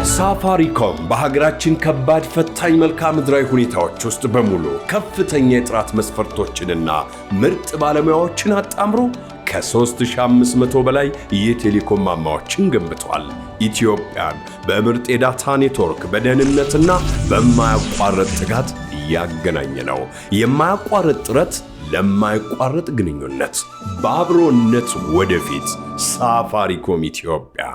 ሳፋሪኮም በሀገራችን ከባድ ፈታኝ መልክዓ ምድራዊ ሁኔታዎች ውስጥ በሙሉ ከፍተኛ የጥራት መስፈርቶችንና ምርጥ ባለሙያዎችን አጣምሮ ከ3500 በላይ የቴሌኮም ማማዎችን ገንብቷል። ኢትዮጵያን በምርጥ የዳታ ኔትወርክ በደህንነትና በማያቋርጥ ትጋት ያገናኘ ነው። የማያቋርጥ ጥረት ለማያቋርጥ ግንኙነት፣ በአብሮነት ወደፊት። ሳፋሪኮም ኢትዮጵያ